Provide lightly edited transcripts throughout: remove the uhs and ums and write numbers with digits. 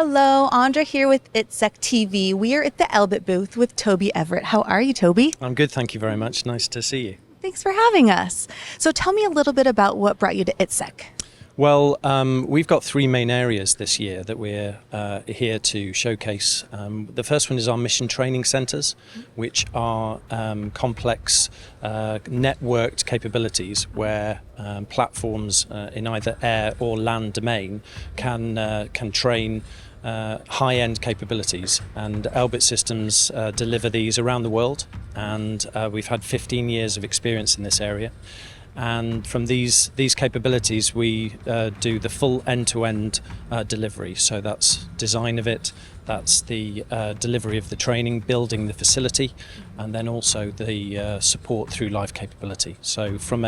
Hello, Andra here with ITSEC TV. We are at the Elbit booth with Toby Everett. How are you, Toby? I'm good, thank you very much. Nice to see you. Thanks for having us. So tell me a little bit about what brought you to ITSEC. Well, we've got three main areas this year that we're here to showcase. The first one is our mission training centres, which are complex networked capabilities where platforms in either air or land domain can train high-end capabilities, and Elbit Systems deliver these around the world, and we've had 15 years of experience in this area. And from these capabilities we do the full end-to-end delivery. So that's design of it, that's the delivery of the training, building the facility, and then also the support through live capability. So from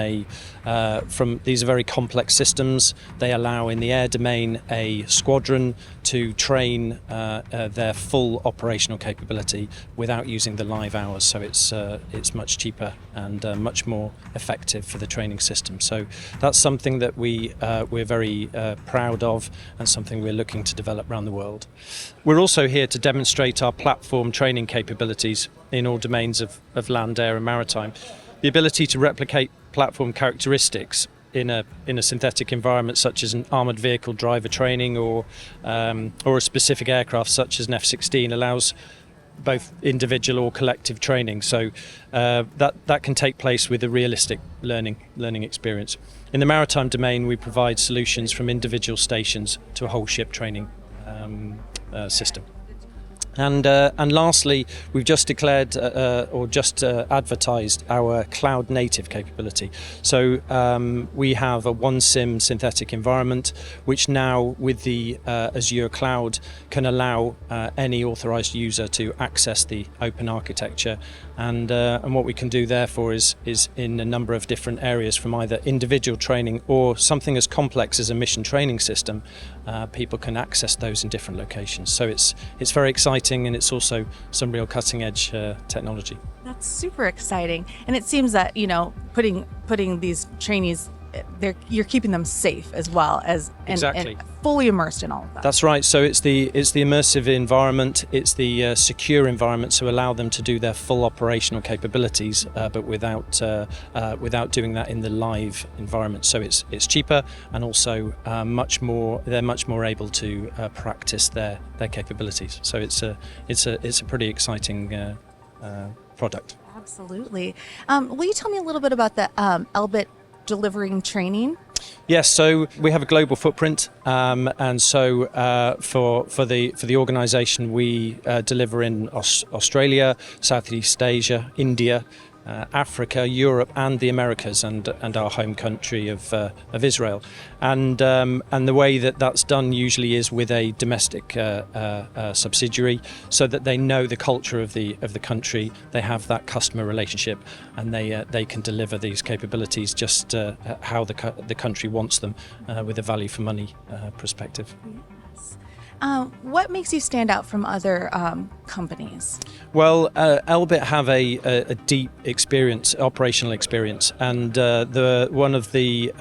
these are very complex systems. They allow in the air domain a squadron to train their full operational capability without using the live hours. So it's much cheaper and much more effective for the training system. So that's something that we're very proud of, and something we're looking to develop around the world. We're also here to demonstrate our platform training capabilities in all domains of land, air and maritime. The ability to replicate platform characteristics in a synthetic environment such as an armoured vehicle driver training or a specific aircraft such as an F-16 allows both individual or collective training. So that can take place with a realistic learning experience. In the maritime domain, we provide solutions from individual stations to a whole ship training system. And lastly, we've just declared advertised our cloud native capability. So we have a one SIM synthetic environment, which now with the Azure cloud can allow any authorized user to access the open architecture. And what we can do therefore is in a number of different areas, from either individual training or something as complex as a mission training system. People can access those in different locations. So it's very exciting, and it's also some real cutting edge technology. That's super exciting. And it seems that, you know, putting these trainees, you're keeping them safe as well as and fully immersed in all of that. That's right. So it's the immersive environment, it's the secure environment to allow them to do their full operational capabilities, but without doing that in the live environment. So it's cheaper, and also they're much more able to practice their capabilities. So it's a pretty exciting product. Absolutely. Will you tell me a little bit about the Elbit delivering training? Yes, so we have a global footprint, and so for the organisation we deliver in Australia, Southeast Asia, India, Africa, Europe, and the Americas, and our home country of Israel, and the way that's done usually is with a domestic subsidiary, so that they know the culture of the country, they have that customer relationship, and they can deliver these capabilities just how the country wants them, with a value for money perspective. Yes. What makes you stand out from other companies? Well, Elbit have a deep operational experience, and one of the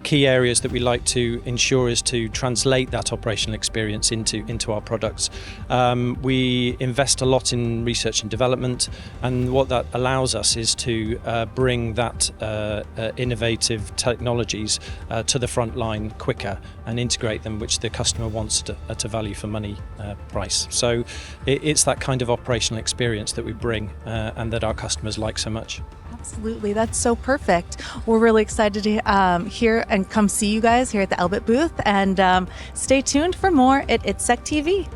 key areas that we like to ensure is to translate that operational experience into our products. We invest a lot in research and development, and what that allows us is to bring that innovative technologies to the front line quicker and integrate them, which the customer wants at a value for money price. So it's that kind of operational experience that we bring and that our customers like so much. Absolutely, that's so perfect. We're really excited to hear and come see you guys here at the Elbit booth, and stay tuned for more at ITSEC TV.